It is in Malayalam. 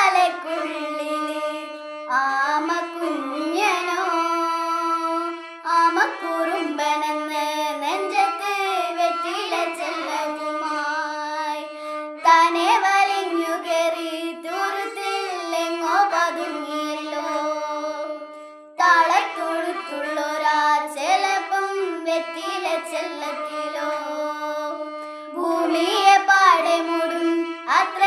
അമ്പിളിക്കലയ്ക്കുള്ളില് ആമക്കുഞ്ഞനോ ആമക്കുറുമ്പനെന്ന് നെഞ്ചത്ത് വെറ്റില ചെല്ലവുമായി താനെ വലിഞ്ഞു കയറി തുരുത്തില്ലെങ്ങോ പതുങ്ങിയല്ലോ. താളത്തൊടുത്തുള്ളൊരാ ചെലപ്പം വെറ്റില ചെല്ലത്തിലോ ഭൂമിയെ പാടെ മൂടും അത്ര